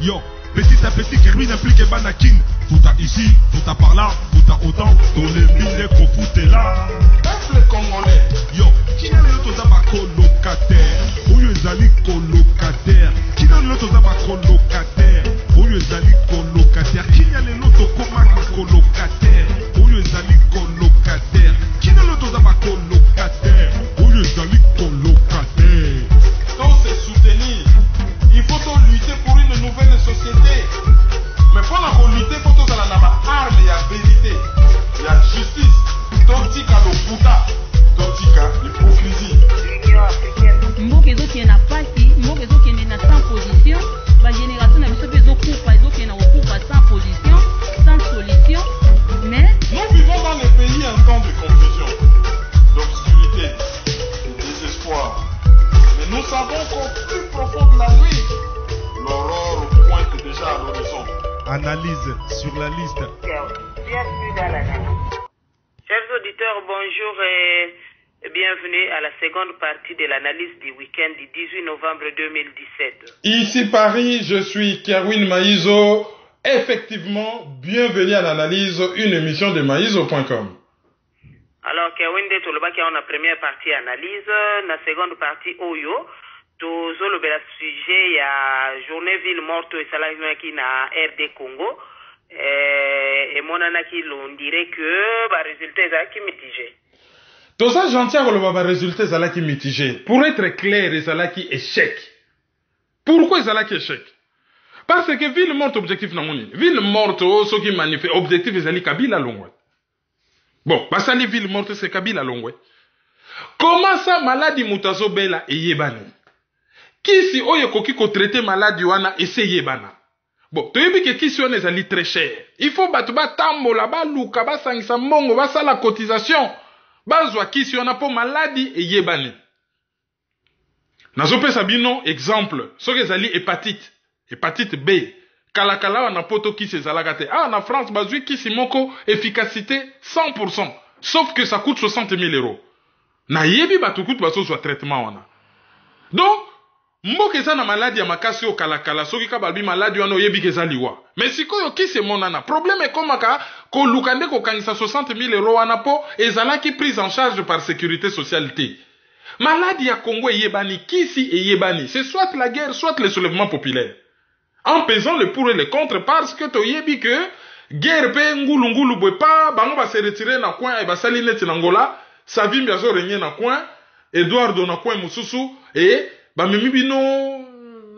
Yo, petit à petit, Kerwin implique Banakin. Fouta ici, fouta par là, fouta autant. Dans les mille qu'on foutait là. Peuple congolais. Yo, qui est le tozaba colocataire? Oyo ezali colocataire. Qui est le tozaba colocataire? Oyo ezali colocataire. Qui est le tokoma colocataire? Oyo ezali colocataire. Qui est le tozaba colocataire? Oyo ezali colocataire. Donc c'est soutenir. Il faut lutter pour une nouvelle société. Mais pour la lutter, il faut que la arme, il y a vérité, il y a justice. Tontika le puta, tontika l'hypocrisie. Mboka qui na pasi, mboka qui est sans position, la génération n'a pas besoin de couper, qui n'a pas sans position, sans solution. Mais nous vivons dans les pays un temps de confusion, d'obscurité, de désespoir. Mais nous savons qu'au plus profond de la nuit, l'aurore pointe déjà à l'horizon. Analyse sur la liste. Bienvenue dans l'analyse. Chers auditeurs, bonjour et bienvenue à la seconde partie de l'analyse du week-end du 18 novembre 2017. Ici Paris, je suis Kerwin Maïzo. Effectivement, bienvenue à l'analyse, une émission de maïzo.com. Alors, Kerwin, de Tolobaki, on a première partie analyse, la seconde partie Oyo. Tozo le sujet ya journée ville morte et salaki na RD Congo et monanaki l'on dirait que ba résultat est mitigé. Tout ça gentil à le résultat est mitigé. Pour être clair, c'est échec. Pourquoi c'est échec? Parce que ville morte objectif na moni. Ville morte ce qui manifeste objectif est Kabila Longwe. Bon, bah ça les ville morte c'est Kabila Longwe. Comment ça maladie mutazo bela et yebani? Kisi oye koki ko traiter maladie wana essayer bana. Bon, toyebi ke kisi wana ezali très cher. Il faut batu ba tambola ba luka ba sangisa mongo ba sala cotisation. Bazwa kisi wana po maladie eyebani. Nazopesa bino exemple, soki ezali hépatite B. Kala wana poto kisi ezalaka te. Ah, na France bazwi kisi moko efficacité 100%, sauf que ça coûte 60 000 euros. Na yebi batu kutu baso soit traitement wana. Donc mboka eza na maladi ya makasi o kalakala soki ka balbi maladi wana oyebi eza liwa. Mais sikoyo kisi monana problème ekomaka koluka nde kokangisa 60 000 euros wana po ezalaki prise en charge par sécurité sociale te. Maladi ya Congo eyebani, kisi eyebani, c'est soit la guerre soit le soulèvement populaire. En pesant le pour et le contre parce que toyebi que guerre pe ngulu bwe pa bango ba se retirer na coin e ba sali neti na Angola, Savimbi azo régner na coin, Eduardo na coin mususu et bamemi bino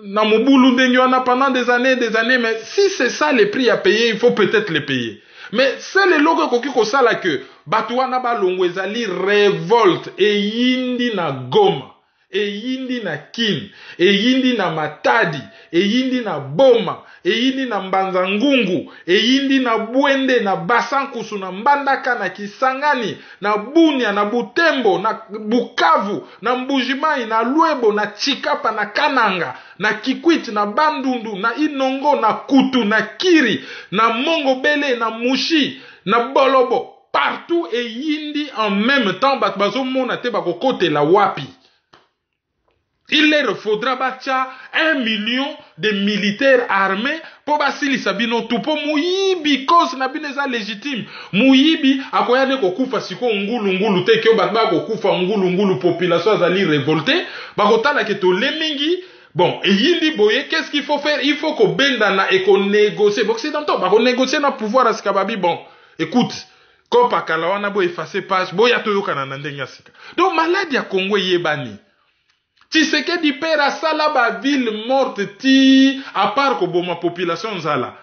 na mobulu ndenge wana pendant des années, mais si c'est ça les prix à payer, il faut peut-être les payer. Mais c'est le logo koki kosala que batu wana balongo ezali révolte e yindi na Goma, e yindi na Kin, e yindi na Matadi, e yindi na Boma, e yindi na Mbanza Ngungu, e yindi na Bwende, na Basankusu, na Mbandaka, na Kisangani, na Bunia, na Butembo, na Bukavu, na Mbujimai, na Luebo, na Chikapa, na Kananga, na Kikwit, na Bandundu, na Inongo, na Kutu, na Kiri, na Mongobele, na Mushi, na Bolobo. Partout et yindi en même temps, batbazo monate bako kote la wapi. Il leur faudra bacha 1 million de militaires armés pour basili sabino tout pour muyibi cause na bineza légitime. Muyibi akoyane kokufa siko ngulu te ke batba kokufa ngulu population azali révoltée bakotala ke to lemingi. Bon, et yindi boye, qu'est-ce qu'il faut faire? Il faut qu'on bendana et qu'on négocie. Bon, c'est dans ton, qu'on négocie na pouvoir à Skababi. Bon, écoute, comme pa kalawana bo effacer page, bo ya toyoka na ndenga sika. Donc malade ya Congo yebani. Tshisekedi pera sala ba ville morte ti à part ko boma population zala.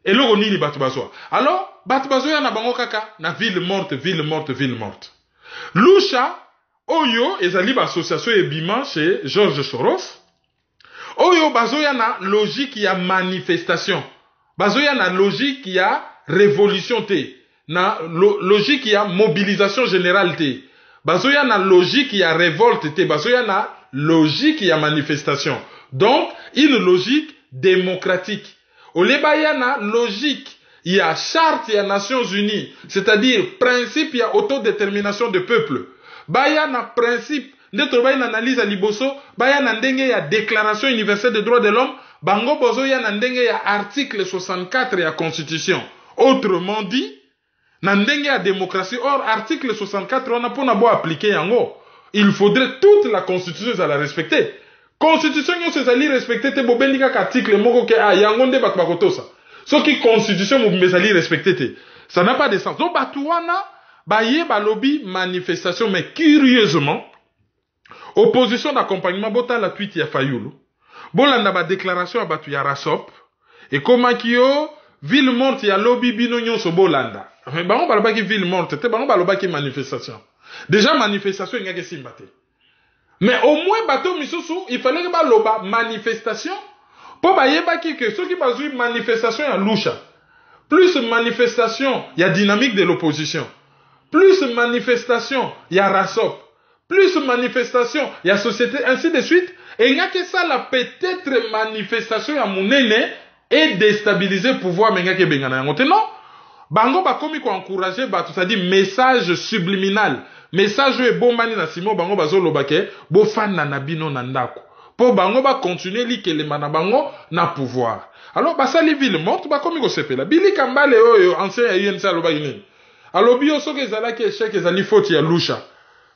Et lo nini batu bazwa. Alors batu bazwa ya na bango kaka na ville morte. Lusha oyo ezali ba association ebima chez George Soros. Oyo bazo ya na logique ya manifestation. Bazo ya na logique ya révolution te. Na logique ya mobilisation générale te. Bazo ya na logique ya révolte te. Bazo ya na logique ya manifestation. Donc, une logique démocratique. Oleba ya na logique ya charte ya Nations Unies, c'est-à-dire principe ya autodétermination de peuple. Baya na principe, nde toba une analyse à liboso, baya na ndenge ya déclaration universelle des droits de l'homme, bango bozo ya na ndenge ya article 64 ya constitution. Autrement dit, na ndenge ya démocratie, or article 64 on a pour bo appliquer yango. Il faudrait toute la constitution za la respecter. Constitution yo se zali respecter te bobendika ka article moko ke yango nde bato bakotosa. Ce qui constitution mo bezali respecter te. Ça n'a pas de sens. Donc batouana baye balobi manifestation, mais curieusement opposition d'accompagnement bota la tweet ya Fayulu. Bolanda ba déclaration ya batu ya Rasop et comment kio ville morte ya lobby bino nyonso bolanda. Mais bango balobaki ville morte te bango balobaki manifestation. Déjà manifestation ngake simbate. Mais au moins bateau misusu il fallait que baloba manifestation pour bayebaki que ceux qui bazui manifestation ya lusha. Plus manifestation ya dynamique de l'opposition. Plus manifestation ya Rasop. Plus manifestation ya société ainsi de suite. Et il n'y a que ça, la peut-être manifestation à Mounene et déstabiliser le pouvoir. Mais il y a que Bengana. Non, Bango Bakomi ko encourager, tout ça dit message subliminal. Message est bon mani na simo, Bango Bazo Lobake, bo fan na nabino nandako. Pour Bango ba continuer li que les manabango na pouvoir. Alors, ça les villes mortes, Bakomi ko sepela. Billy Kambale, ancien UNC Lobagini. Alors, bio so ke zala ke échec, ke zali faute ya loucha.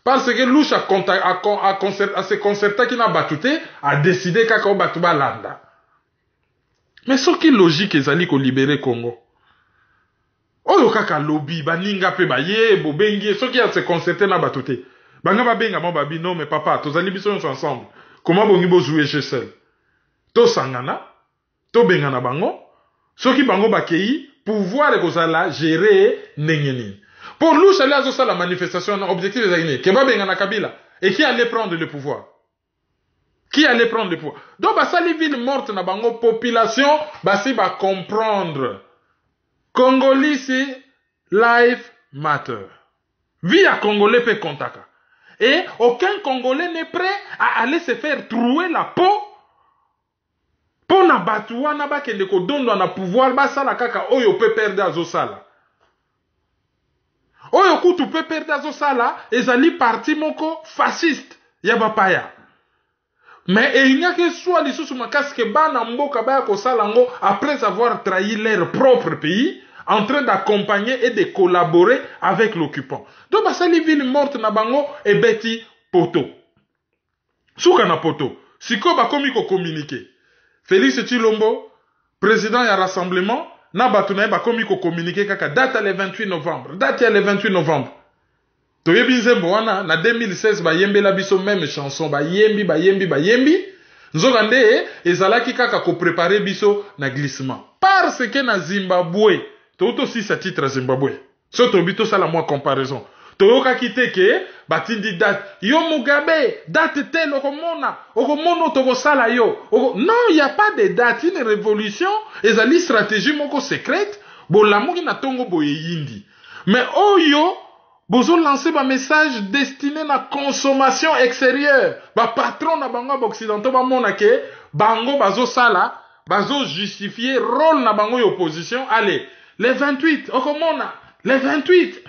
Parce que Louch a se concerté qui n'a batouté, a décidé qu'à batouba landa. Mais ce qui est logique, c'est qu'on libérer Congo. Oyo kaka lobby, baninga pe baye, bobengi, ce qui a se concerté n'a batouté. Banga ba benga mo babi, non mais papa, tous les bisons sont ensemble. Comment bongi bo jouer chez seul? To sangana, to bengana bango, ce qui bango bakei, pouvoir kozala gérer nengeni. Pour Louch aller à ça la manifestation, l'objectif des Aïnés, Keba Bengana Kabila, et qui allait prendre le pouvoir? Qui allait prendre le pouvoir? Donc, ça, les villes mortes, na bango population, si va comprendre. Congolais, c'est life matter. Vie à Congolais peut contacter. Et aucun Congolais n'est prêt à aller se faire trouer la peau pour na batoua, na ba kende ko dondo na pouvoir, ça la kaka, oyo peut perdre à Zosala. Oyo kutu peut perdre à Zosala, ezali parti moko fasciste, yabapaya. Mais il n'y a que soit les sous ma casque bana mboka baya ko salango après avoir trahi leur propre pays, en train d'accompagner et de collaborer avec l'occupant. Donc, ça, les villes mortes na bango et beti poto. Souka na poto. Siko ba komi ko communiquer. Félix Tshilombo, président ya rassemblement, na batuna ba komi ko communiquer kaka date le 28 novembre. Date le 28 novembre. Toyebi nzembo wana na 2016 ba yembe la biso même chanson ba yembi. Nzogande ezalaki kaka ko préparer biso na glissement. Parce que na Zimbabwe, toto si sa titre Zimbabwe. Soto bito sala moi comparaison. Toyoka kiteke batindi date yo Mugabe date tel okomona toko sala yo. Non, il y a pas de date, une révolution, ezali stratégie moko secrète, bo lamuki na tongo boye yindi. Mais oyo bozo lancer ba message destiné na consommation extérieure. Ba patron na bango occidentaux ba mona ke bango bazo sala, bazo justifier rôle na bango opposition. Allez, les 28 okomona, les 28.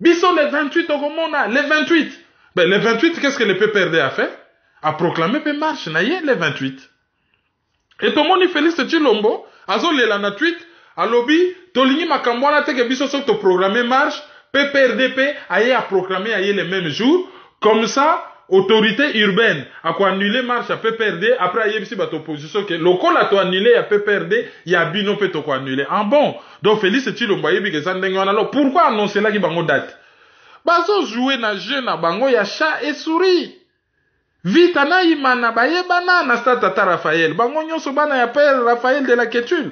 Biso les 28 okomona, les 28. Ben les 28, qu'est-ce que le PPRD a fait? A proclamé pe marche na ye les 28. Et to moni Félix Tshilombo azo lela na tweet alobi tolingi makambwana teke biso so to programmer marche. PPRDP a proclamé le même jour, comme ça, autorité urbaine a annulé marche à PPRD, après il y a opposition que local a annulé à PPRD, il y a bino peut to annulé. En bon, donc Félix Tshilombo alors pourquoi annoncer là qui bango date? Bazo jouer na jeu na bango ya chat et souris. Vite na imana baye bana na stade Tata Raphaël. Bango nyonso bana ya père Raphaël de la Quétule.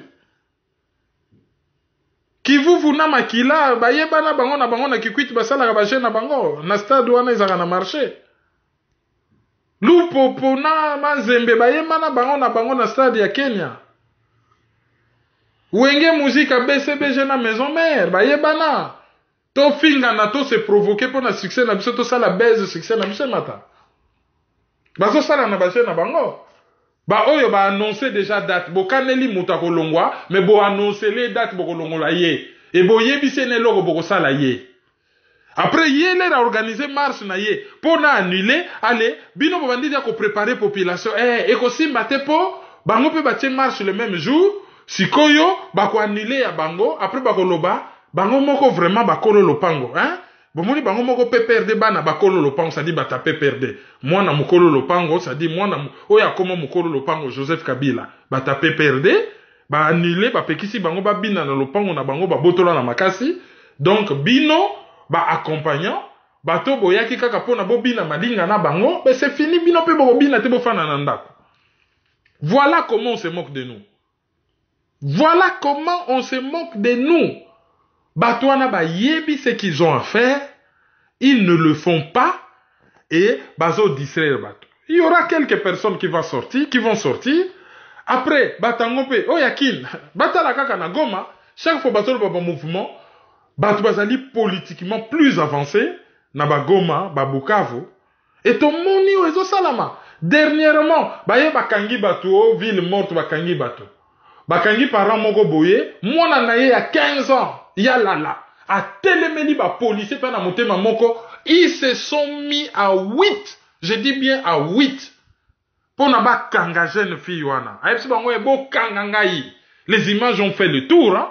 Kivu na makila baye bana bango na kikwiti basala ba jeune na bango na stade wana ezaka na marché. Lupopo na Manzembe baye bana bango na stade ya Kenya. Wenge musique BCBG na maison mère baye bana. To finga na to se provoquer pour na succès na biso to sala baise succès na biso mata. Bazo sala na ba jeune na bango. Ba oyo ba annoncer déjà date bo kaneli muta ko longwa mais bo annoncer les dates bo ko longola ye et bo yebise ne logo bo ko sala ye après ye les organiser marche na ye pour na annuler allez bino bo bandi ko préparer population et ko simba te po bango pe batie marche le même jour, sikoyo, bako annulé ya bango, après bako loba, bango moko vraiment bakolo lopango, hein? Bomoni bango moko pe perde bana bakolo lopango, ça dit bata pe perde. Moi na mukolo lopango, ça dit moi na oya komo mukolo lopango Joseph Kabila, bata pe perde, ba annulé, ba pekisi bango ba bina na lopango na bango ba botola na makasi. Donc bino ba accompagnant, bato boyaki kaka pona bo bina madinga na bango, mais c'est fini bino pe bo bina te bo fana na ndako. Voilà comment on se moque de nous. Voilà comment on se moque de nous. Batouana ba yebi ce qu'ils ont à faire, ils ne le font pas et bazo distraire bato. Il y aura quelques personnes qui vont sortir. Après batangope oyakin, batala kaka na Goma, chaque fois bato le mouvement, bato bazali politiquement plus avancé na ba Goma, ba Bukavu et to moni ozo salama. Dernièrement, baye bakangi bato, ville morte bakangi bato. Bakangi parent moko boye, mwana na ye ya 15 ans, ya lala. A telemeni ba policier pa na motema moko, ils se sont mis à 8. Je dis bien à 8. Pour na ba kanga jeune fille wana. Ayepsi bango e bo kanga ngai. Les images ont fait le tour, hein.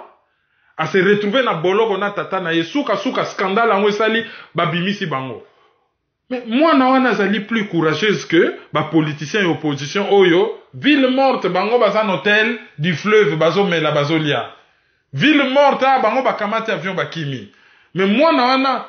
A se retrouver na boloko na tata na ye suka scandale ango sali babimisi bango. Mais moi, na zali plus courageuse que ba politiciens et opposition oyo. Ville morte, bango bazan hôtel du fleuve, bazo mela bazo lia. Ville morte, bango bakamati avion bakimi. Mais moi, na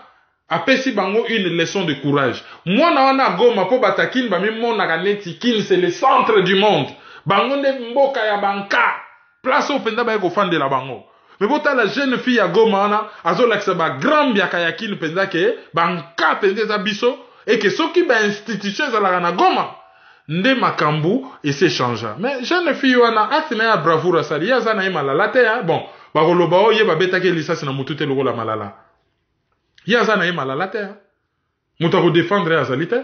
apesi bango une leçon de courage. Moi, na Goma po batakin, bami mon naganeti kin, c'est le centre du monde. Bango ne mboka ya banka. Place au penda ba yeko fan de la bango. Mais bota la jeune fille à Goma, azo laksa ba grand biaka ya kin penda ke, banka penda za biso. Et que ceux qui ba institution za la na Goma nde makambu et c'est changea. Mais jeune fille wana acte na ya bravoure sali ya za na malala te hein. Bon, ba koloba o ye ba betake lisasi na mutute lokola malala. Ya za na malala te hein. Mutako défendre ya zalite.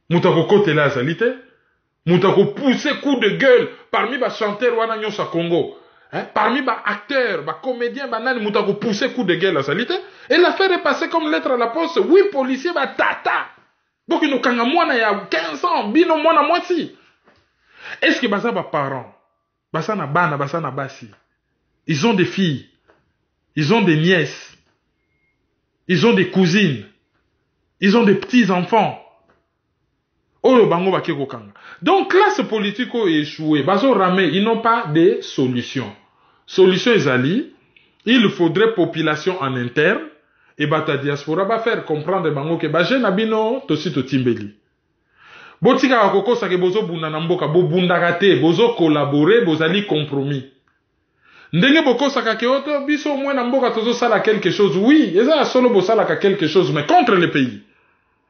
Mutako côté la zalite. Mutako pousser coup de gueule parmi ba chanteur wana nyosa Congo. Hein? Parmi ba acteurs, ba comédiens, ba nani mutako pousser coup de gueule à salité. Et l'affaire est passée comme lettre à la poste. Oui, policier, ba tata. Donc, il nous kanga mwana ya 15 ans, bino mwana mwati. Est-ce que basa ba parents, basa na bana, basa na basi, ils ont des filles, ils ont des nièces, ils ont des cousines, ils ont des petits-enfants. Oyo bango ba keko kanga. Donc, classe politique a échoué. Baso ramé, ils n'ont pas de solution. Solution ezali, il faudrait population en interne et bata diaspora ba faire comprendre bango ke ba jeune abino tosi to timbeli. Botika akoko sa ke bozo bunda na mboka bo bunda kate bozo collaborer bozali compromis. Ndenge boko saka ke oto biso mwe na mboka tozo sala quelque chose. Oui, eza solo bo sala ka quelque chose mais contre le pays.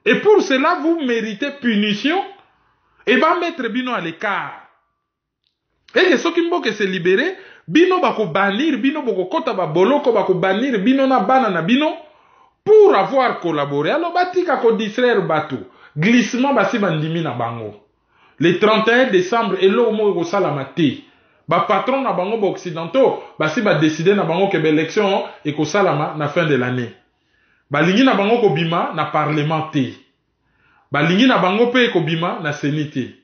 Et pour cela vous méritez punition et va mettre bino à l'écart. Et que ceux qui mboka se libérer bino bako bannir bino boko kota ba boloko bako bannir bino na bana na bino pour avoir collaboré. Alors batika ko distraire bato glissement basi bandimi na bango le 31 décembre elo mo ko sala mate ba patron na bango ba occidentaux basi ba décider na bango ke élection e ko salama na fin de l'année ba lingi na bango ko bima na parlement te ba lingi na bango pe ko bima na sénité.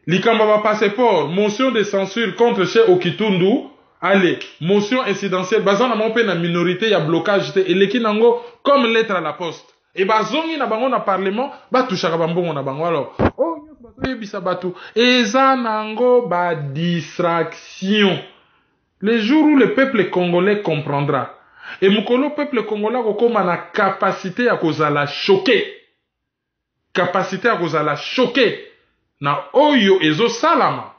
Likamba ba passeport, motion de censure contre chez Okitundu, allez, motion incidentielle, bazana mon pe na minorité, ya blocage te, eleki nango comme lettre à la poste. Et bazongi na bango na parlement, ba touchaka bambongo na bango alors. Oh, nyos bato yebisa batu. Eza nango ba distraction. Le jour où le peuple congolais comprendra. Et mukolo peuple congolais kokoma na capacité à kozala choquer. Capacité à kozala choquer. Na oyo ezo salama.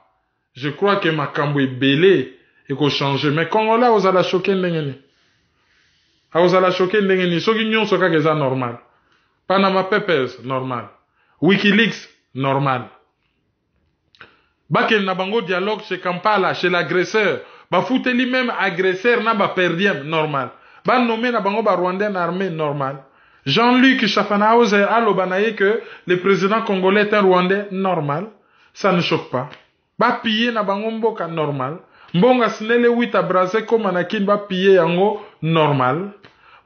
Je crois que makambo ebele eko changer mais Congolais ozala choquer ndengeni. Ozala choquer ndengeni soki nyonso kaka eza normal. Panama Papers normal. WikiLeaks normal. Bakel na bango dialogue chez Kampala chez l'agresseur. Ba fouteli même agresseur na ba perdiem normal. Ba nommé na bango ba Rwandais na armée normal. Jean-Luc Chafanhaus alobanaye que le président congolais est un Rwandais normal. Ça ne choque pas. Ba piller na bango mboka normal. Mbonga sinele 8 à brase comme anakin ba piller yango normal.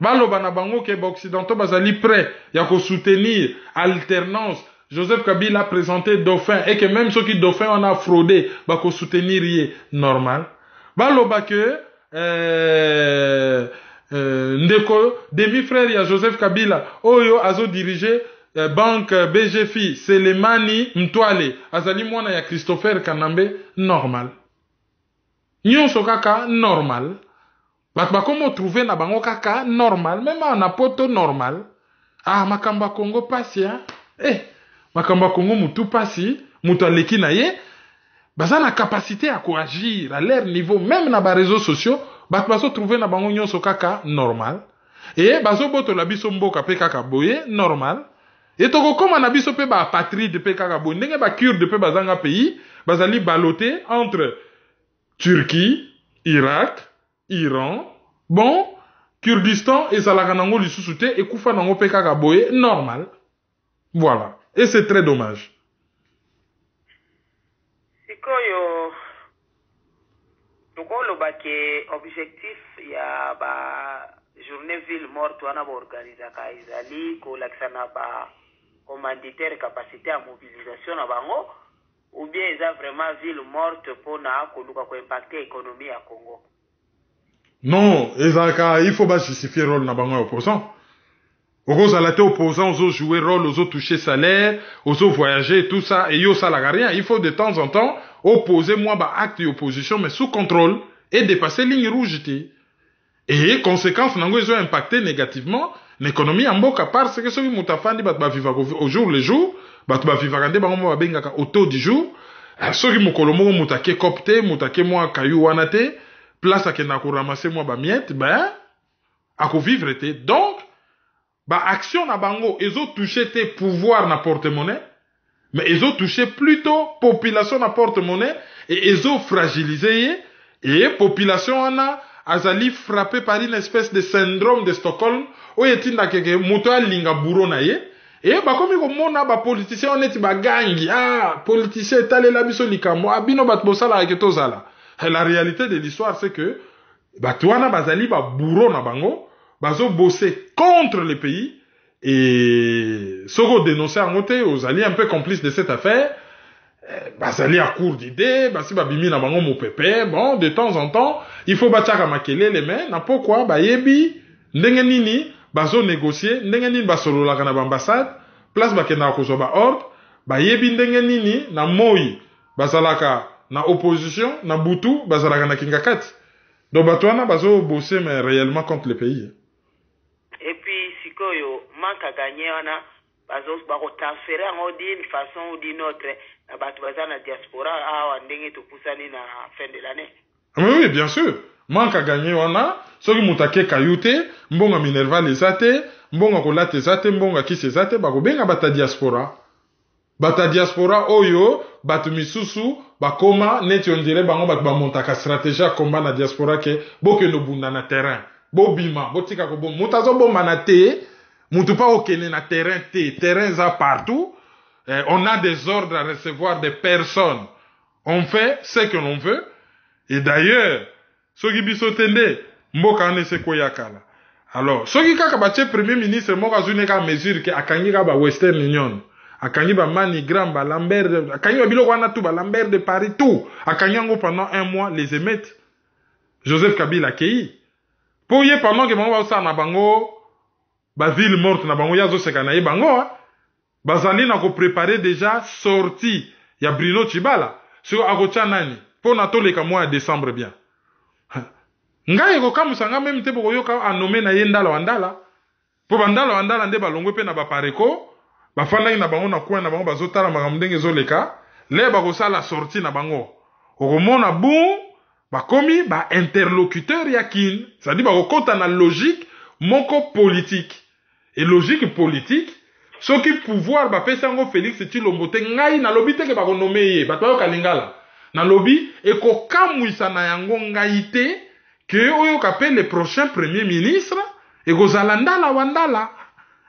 Ba lobana bango ke ba occidentaux bazali prêt ya ko soutenir alternance Joseph Kabila a présenté dauphin et que même ceux qui dauphin on a fraudé bah qu'on soutenir y normal baloba que ndeko demi-frère ya Joseph Kabila oyo azo diriger banque BGFI Selemani Mtwale azali mwana ya Christopher Kanambe normal nyonso kaka normal bato bakomo trouver na bango kaka normal même na poto normal ah makamba Congo pasi makamba Congo mutu pasi mutu aleki na ye baza na capacité à coagir à leur niveau même na ba réseaux sociaux bato bazo trouver na bango nyonso kaka normal et bazo boto la biso mboka pe kaka boye normal et toko koma na biso pe ba apatride pe kaka boye ndenge ba kurde pe bazanga pays bazali baloté entre Turquie, Irak, Iran, bon, Kurdistan et Zalaganango lisusu te et kufa nango pe kaka boye normal. Voilà. Et c'est très dommage. Sikoyo tukolo bake objectif ya ba journée ville morte wana ba organiser ka izali ko laksana ba commanditaire capacité à mobilisation na bango ou bien eza vraiment ville morte pour na koluka ko impacter économie ya Congo. Non, ezaka il faut pas justifier rôle na bango opposant. Aux alate opposants, aux jouer rôle, aux toucher salaire, aux voyager, tout ça, et yo ça la rien. Il faut de temps en temps opposer moi bah acte d'opposition mais sous contrôle et dépasser ligne rouge. Et conséquence nango ils ont impacté négativement l'économie en boka parce que ceux qui mutafandi bat ba vivre au jour le jour, bat ba vivre kande bango ba benga ka auto du jour. Ceux qui mukolomo mutake copte, mutake moi kayu wanate, place à kena ko ramasser moi ba miette, ben à ko vivre été. Donc ba action na bango ils ont touché tes pouvoirs na porte-monnaie mais ils ont touché plutôt population na porte-monnaie et ils ont fragilisé et population ana azali frappé par une espèce de syndrome de Stockholm où yetinda keke muto alinga buro na ye et ba komi ko mona ba politicien oneti ba gangi politicien talela biso likambo abino bat bosala ke tozala. La réalité de l'histoire c'est que batwana bazali ba buro na bango bazo bosser contre le pays et soko dénoncer en côté aux alliés un peu complices de cette affaire bazali à court d'idées basi babimi na bango mo pépé bon de temps en temps il faut bataka makele les mains na pourquoi ba yebi ndenge nini bazo négocier ndenge nini basolola kana ambassade place bakena ko zo ba ordre ba yebi ndenge nini na moi bazalaka na opposition na butu bazalaka na kingakati donc batwana bazo bosser mais réellement contre le pays. Et puis, si koyo manque à gagner, on a transférer en d'une façon ou d'une autre, na diaspora, on to poussani na fin de l'année. Oui, bien sûr. Manque à gagner, on a. Ceux qui mutake kayute, mbonga minerva les ate, mbonga kolate zate, mbonga kise zate, bako benga bata diaspora. Bata diaspora oyo, batu misusu, bakoma, neti on dirait bango bat bamontaka stratégie à combat na diaspora ke, boke no bunda na terrain. Bobima, botika ko bom, mutazo bomba na te, mutu pa okene na terrain te, terrain za partout, on a des ordres à recevoir des personnes. On fait ce que l'on veut, et d'ailleurs, soki biso tende, mboka ane se koyakala. Alors, soki kaka bache premier ministre, moka zune ka mesure ke akangi ka ba Western Union, akangi ba Manigram, ba Lambert, akangi ba biloko wana tout, ba Lambert de Paris, tout, akangi yango pendant un mois, les émettes. Joseph Kabila Kei. Pour y pendant que bango sa na bango ba ville morte na bango yazo seka na ye bango bazali na ko préparer déjà sortie ya Bruno Tshibala sur akocha nani pour na toleka mois de décembre bien ngai ko kamusanga même te boko yoka a nommer na ye ndala wandala po bandala wandala nde balongwe pe na ba pareko ba fanda na bango na coin na bango bazotala makambo ndenge zoleka le ba ko sala sortie na bango okomona bon bakomi ba interlocuteur yakin, c'est-à-dire ba okota na logique moko politique. Et logique politique, ce qui pouvoir ba pesa ngo Félix Tshilombo te ngai na lobi te ke ba konomé ye, ba to kalingala. Na lobi e ko kamwisa na yango ngai te que oyo kapé le prochain premier ministre e ko zalanda la wandala.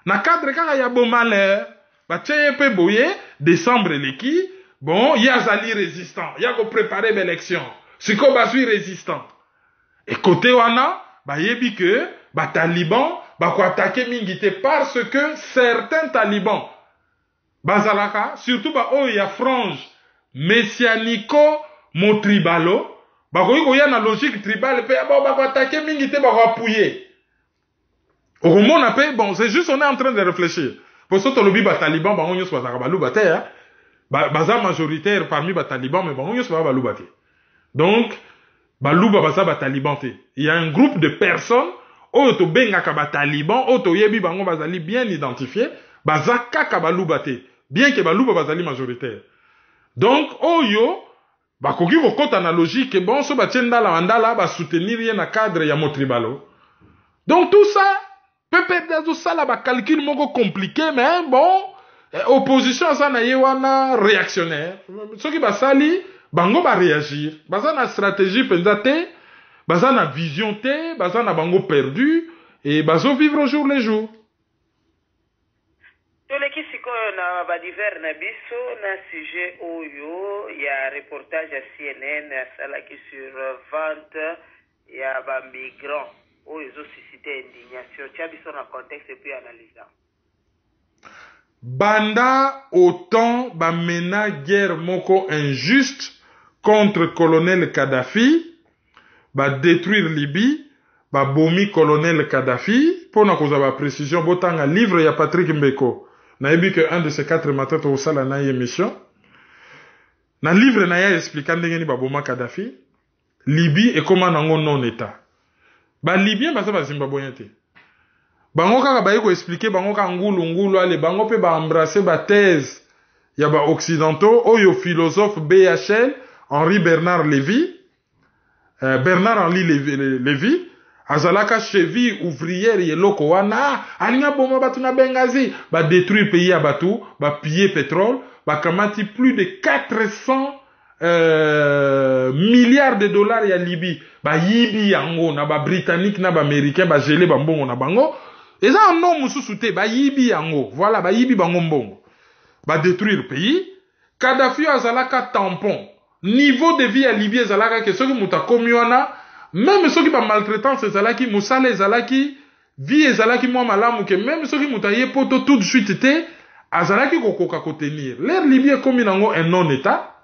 Na cadre kaka ya bon malheur, ba tsheye pe boye décembre leki, bon, yazali résistant, ya ko préparer l'élection. Si ko basui résistant. Et côté wana, ba yebi que ba taliban ba ko attaquer mingité parce que certains talibans bazalaka surtout ba oyo ya frange messianico motribalo bakoki koya na logique tribale pe bakoatake mingi te bakoapuye okomona pe bon c'est juste on est en train de réfléchir pour ça tolobi bataliban bango nyonso bazalaka baluba te baza majoritaire parmi bataliban mais bango nyonso bazalaka baluba te donc baluba baza bataliban te il y a un groupe de personnes oyo tobengaka bataliban oyo toyebi bango bazali bien identifié baza kaka baluba te bien que baluba bazali majoritaire donc oyo bakoki kokota na logique bon so batie ndala mandala basoutenir ye na cadre ya motribalo donc tout ça peut-être tout ça là ba calcul moko compliqué mais bon opposition ça na ye wana réactionnaire soki basali bango ba réagir baza na stratégie penza te baza na vision te baza na bango perdu et bazo vivre au jour les jours. Toleki sikoyo na badiver na biso na sujet oyo ya reportage ya CNN asalaki sur vente ya ba migrants oyo zo susciter indignation tia biso na contexte puis analyse. Banda autant ba mena guerre moko injuste contre colonel Kadhafi ba détruire Libye ba bomi colonel Kadhafi pona koza ba précision botanga livre ya Patrick Mbeko. Nayebi que un de ces 4 matins au sala na émission na livre na ya expliquant ndenge ni baboma Kadhafi Libye et comment nango non état ba Libyen baza ba Zimbabwe te bango kaka ba yeko expliquer bango ka ngulu ale bango pe ba embrasser ba thèse ya ba occidentaux oyo philosophe BHL Henri Bernard Lévy Bernard-Henri Lévy azalaka cheville ouvrière yeloko wana alinga boma batu na Benghazi ba détruire pays ya batu ba piller pétrole ba kamati plus de 400 milliards de dollars ya Libye ba yibi yango na ba britannique na ba américain ba gelé ba mbongo na bango eza non mususu te ba yibi yango voilà ba yibi bango mbongo ba détruire pays Kadhafi azalaka tampon niveau de vie à Libye azalaka ke soki muta komi wana même ceux qui ba maltraitance ezalaki musala ezalaki vie ezalaki mwa malamu ke même ceux qui mutaye poto tout de suite te azalaki kokoka kotenir l'air Libye komi nango un non état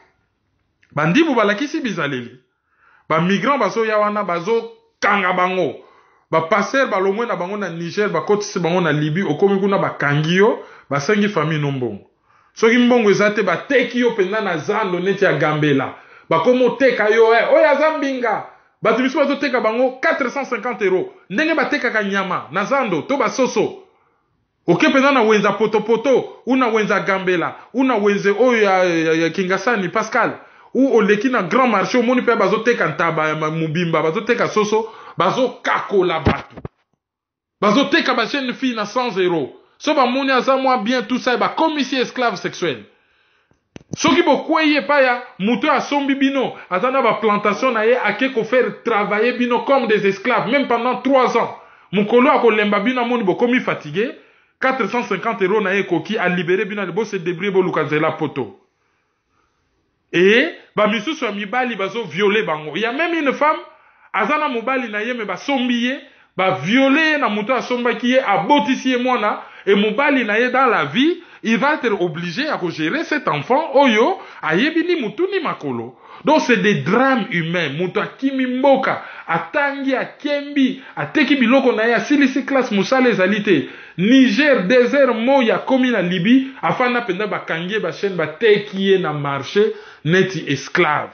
bandibu balakisi bizaleli ba migrant bazo ya wana bazo kanga bango ba passer balongwe na bango na Niger ba kotisi bango na Libye okomi kuna ba kangio ba sengi famille nombongo soki mbongo ezate ba teki yo penza na zando neti ya Gambela ba komo teka yo oya zambinga batu biso bazo teka bango 450 €. Ndenge bateka ka nyama na zando to basoso. Oke pena na wenza poto una wenza Gambela, una wenze oyo ya Kingasani Pascal, ou oleki na grand marché omoni pe bazo teka ntaba mubimba, bazo teka soso, bazo kakola batu. Bazo teka ba jeune fille na 100 €. So ba moni aza mwa bien tout ça ba commissaire esclave sexuel. Soki bokweye paya muto asombi bino azana ba plantation na ye ake ko faire travailler bino comme des esclaves même pendant 3 ans mukolo akolemba bino moni bokomi fatigué 450 € na ye koki a libérer bino le bo se débrouiller bo lukazela poto et ba misusu ya mibali bazo violer bango il y a même une femme azana mobali na ye me ba sombiye ba violer na muto asombaki ye abotisi ye mwana et mobali na ye dans la vie il va être obligé à gérer cet enfant oyo ayebi ni mutu ni makolo. Donc c'est des drames humains. Mutu akimi mboka atangi akembi ateki biloko na ya silisi classe musale ezalite Niger désert moya komi na Libye afana penda bakangie ba chaîne bateki ye na marché neti esclave.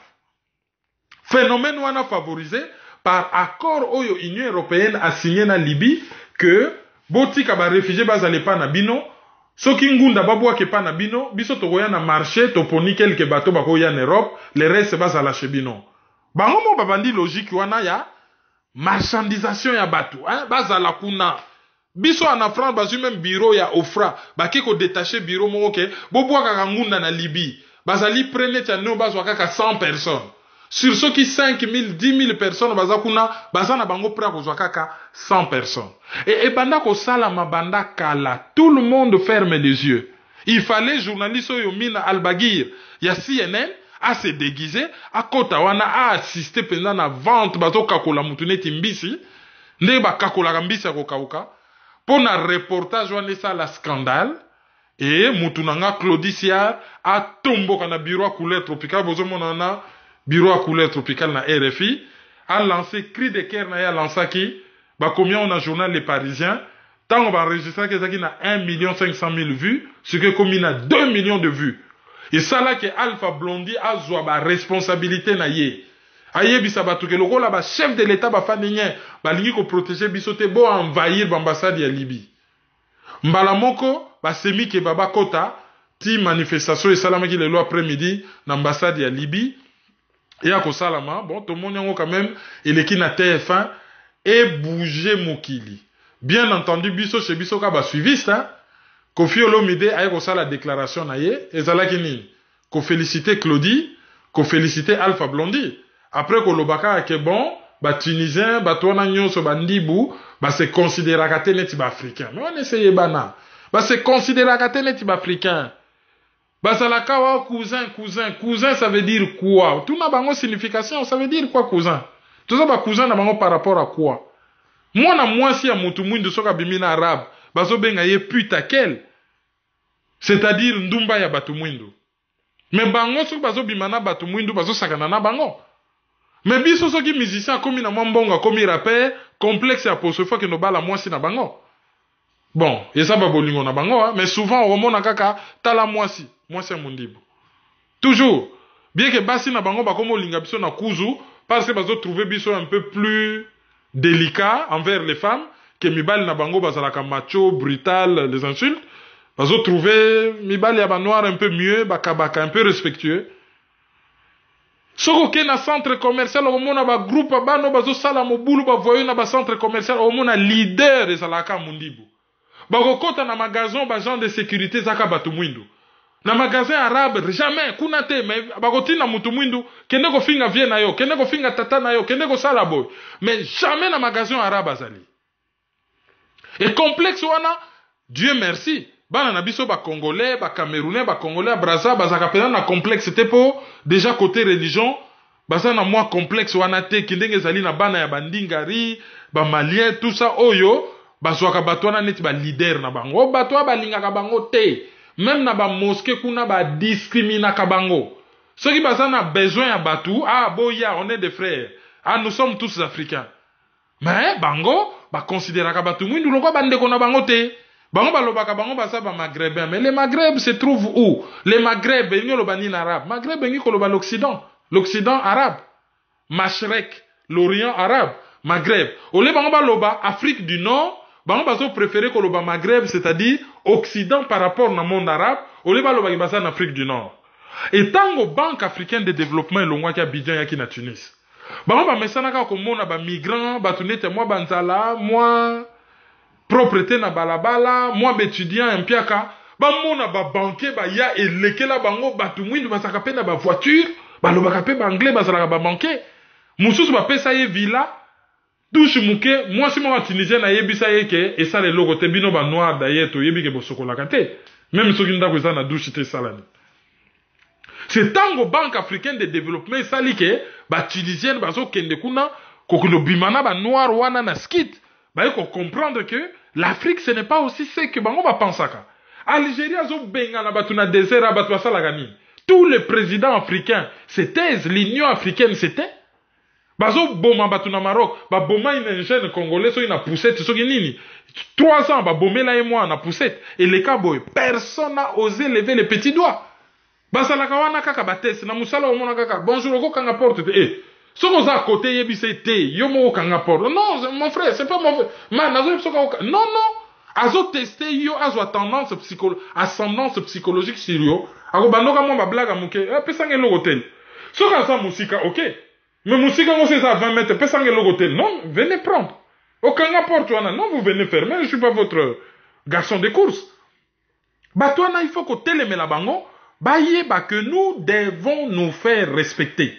Phénomène wana favorisé par accord oyo Union européenne a signé na Libye que botika ba réfugiés bazale pa na bino soki ngunda babwake pa na bino biso tokoya na marché toponi quelques bateaux bakoya en Europe le reste bazala chez bino bango mo babandi logique wana ya marchandisation ya bateau bazala kuna biso en France bazu même bureau ya Ofra bakiko détacher bureau moko ke bobwaka ngunda na Libye bazali prene tia no bazwa kaka 100 personnes sur ceux qui 5 000 10 000 personnes bazakuna bazana bango prêt kozwa kaka 100 personnes et banda ko sala mabanda kala tout le monde ferme les yeux il fallait journaliste oyo mina Albagir ya CNN a se déguiser a kota wana a assister pendant na vente bazo kakola mutuneti mbisi nde ba kakola mbisi ko kauka pour na reportage wana ça la scandale Et Moutounanga Claudicia a tombeau na bureau à couleur tropicale. Bozo monana bureau à couleur tropicale na RFI. A lancé cri de cœur na ya lancé qui. Bah combien on a journal Les Parisiens. Tant on va enregistrer que ça qui na 1 500 000 vues. Ce que comme il a 2 millions de vues. Et ça là que Alpha Blondy a zoa ba responsabilité na ye. Aye bisabatu ke loko la ba chef de l'état ba fanenye. Ba lingi ko protéger bisote bo envahir l'ambassade ya Libye. Mbala moko ba semi ke baba kota ti manifestation et salama ki le lo après-midi na ambassade ya Libye. Et à salama bon tout le monde yango quand même il est qui na TF1 et bouger mokili. Bien entendu biso chez biso ka ba suiviste hein. Kofi Olomide a eu la déclaration na ye ezala kini ko féliciter Claudie, ko féliciter Alpha Blondy. Après ko lobaka ke bon ba tunisien ba tona nyonso ba ndibu ba se considérer ka teneti ba africain. Mais on essaye bana. Ba se considérer ka teneti ba africain. Ba salaka wa cousin ça veut dire quoi? Tout na bango signification, ça veut dire quoi cousin? Tout ça ba cousin na bango par rapport à quoi? Moi na mwasi ya mutu mwindu soka bimina arabe. Bazo benga ye puta quel. C'est-à-dire ndumba ya batu mwindu. Mais bango soki bazo bimana batu mwindu bazo sakana na bango. Mais biso soki musicien komi na mwambonga komi rappeur complexe ya poso fois que no bala mwasi na bango. Bon, yesa ba bolingo na bango hein? Mais souvent on mona kaka tala mwasi ya mundibu. Toujours bien que basi na bango bakomo linga biso na kuzu parce que bazo trouver biso un peu plus délicat envers les femmes. Que mibali na bango bazalaka macho, brutal, les insultes. Bazo trouver mibali ya ba noir un peu mieux, bakabaka un peu respectueux. Soko ke na centre commercial au mona ba groupe bano bazo sala mobulu ba voyo na ba centre commercial au mona leader ezalaka mundibu. Bako kota na magasin ba gens de sécurité zaka batu mwindu. Na magasin arabe jamais kuna te mais bako tina mutu mwindu kende ko finga vie na yo, kende ko finga tata na yo, kende ko sala boy. Mais jamais na magasin arabe azali. Et complexe wana, Dieu merci. Bana na biso ba Congolais, ba Camerounais, ba Congolais, Brazza, bazaka pena na complexe. C'était pour déjà côté religion. Baza na moi complexe wana te kindenge zali na bana ya bandingari, ba Malien, tout ça oyo, bazwaka bato wana neti ba leader na bango. Bato ba lingaka bango te. Même na ba mosquée kuna ba discriminaka bango. Ceux qui baza na besoin ya batu, ah boya, on est des frères. Ah nous sommes tous africains. Mais bango ba considéraka batu mwindu loko bandeko na bango te. Bango balobaka bango basa ba maghrébin. Mais les Maghreb se trouvent où? Les Maghreb bengi loba ni arabe. Maghreb bengi koloba l'Occident. L'Occident arabe. Mashrek, l'Orient arabe. Maghreb. Ole bango baloba Afrique du Nord. Bango baso préféré koloba Maghreb, c'est-à-dire Occident par rapport na monde arabe. Ole baloba ki basa en Afrique du Nord. Et tango Banque africaine de développement elongwa ki Abidjan yaki na Tunis. Bango ba mesana ka komona ba migrants, ba tunete moi banzala, moi propreté na balabala, moi bétudiant empiaka, ba mona ba banquier ba ya elekela bango batu mwindu basaka pe na ba voiture, ba lobaka pe ba anglais bazalaka ba banquier. Mususu ba pesa ye villa, touche muke, moi si moi tunisien na yebisa ye ke et ça les logo te bino ba noir d'ailleurs to yebi ke bosokola kate. Même soki ndako za na douche te salani. C'est tango Banque africaine de développement sali ke ba tunisienne bazo kende kuna kokolo bimana ba noir wana na skit. Ba ko comprendre que l'Afrique ce n'est pas aussi ce que bango ba pensaka. Algérie zo benga na batu na désert batu basala gani. Tous les présidents africains c'était l'Union africaine c'était bazo boma batu na Maroc, ba boma une jeune congolais so ina poussette so nini. 3 ans ba bomela et moi na poussette et les caboy personne n'a osé lever les petits doigts. Basalaka wana kaka batese na musala omona kaka bonjour oko kanga porte eh soko za côté yebise te yo mo kanga porte non mon frère c'est pas mon frère man nazo soko non azo tester yo azo ascendance psychologique sur yo ako bandoka mo ba blaga muke pesange logo tel soko za musika OK mais musika mo c'est à 20 mètres pesange logo tel non venez prendre okanga porte wana non vous venez fermer je suis pas votre garçon de course batwana il faut que teleme la bango Bayeba que nous devons nous faire respecter.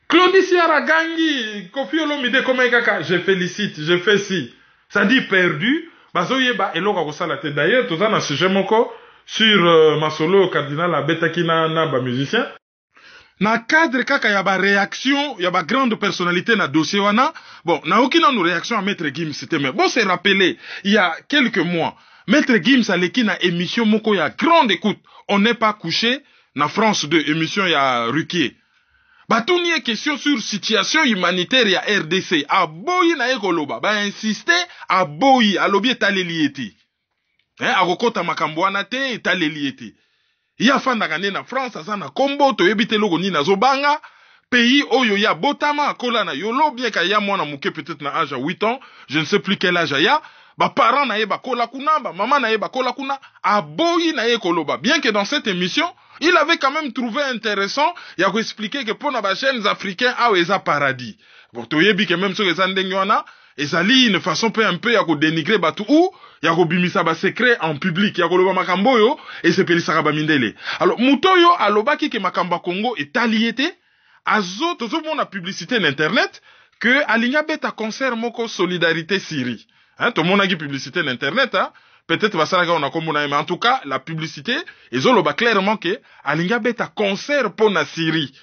Claudie Siaragangi, Kofi Olomide Komekaka, je félicite, je fais si. Ça dit perdu, bazoyeba eloka kosala te. D'ailleurs, tout ça na sujet moko sur ma solo cardinal Abetakina na ba musicien. Na cadre kaka ya ba réaction, ya ba grande personnalité na dossier wana. Bon, na aucune réaction à Maître Gims c'était mais bon c'est rappelé il y a quelques mois. Maître Gims aleki na émission moko ya grande écoute. On n'est pas couché na France 2, émission ya Ruquier. Batuni e question sur situation humanitaire ya RDC. Aboyi na ekoloba. Ba insiste, aboyi, alobi etaleli eti. Akokota makambo wana te, etaleli eti. Ya fanda gane na France, aza na kombo, toyebite logo ni na zobanga. Pays oyo ya botama, akola na yolo, bien ka ya mwana muke peut-être na âge à 8 ans, je ne sais plus quel âge ya. Ba parents na ye ba kola kuna, ba maman na ye ba kola kuna, aboyi na ye koloba. Bien que dans cette émission, il avait quand même trouvé intéressant, il a expliqué que pour les jeunes africains, ah, ils ont paradis. Bon, toyebi que même sur les andengwana, ils allaient une façon peu un peu, ya ko dénigrer batu ou, ya ko bimisa ba secret en public, ya ko loba makambo yo, et se peli saraba mindele. Alors, mutoyo alobaki que makamba Congo est alliété, azo, tozo mon publicité d'internet, que alinga beta concert moko solidarité Syrie. Hein, tout le monde a dit publicité d'internet, hein. Peut-être va ça on a comme mais en tout cas la publicité ils ont le clairement que alinga beta concert pour la Syrie.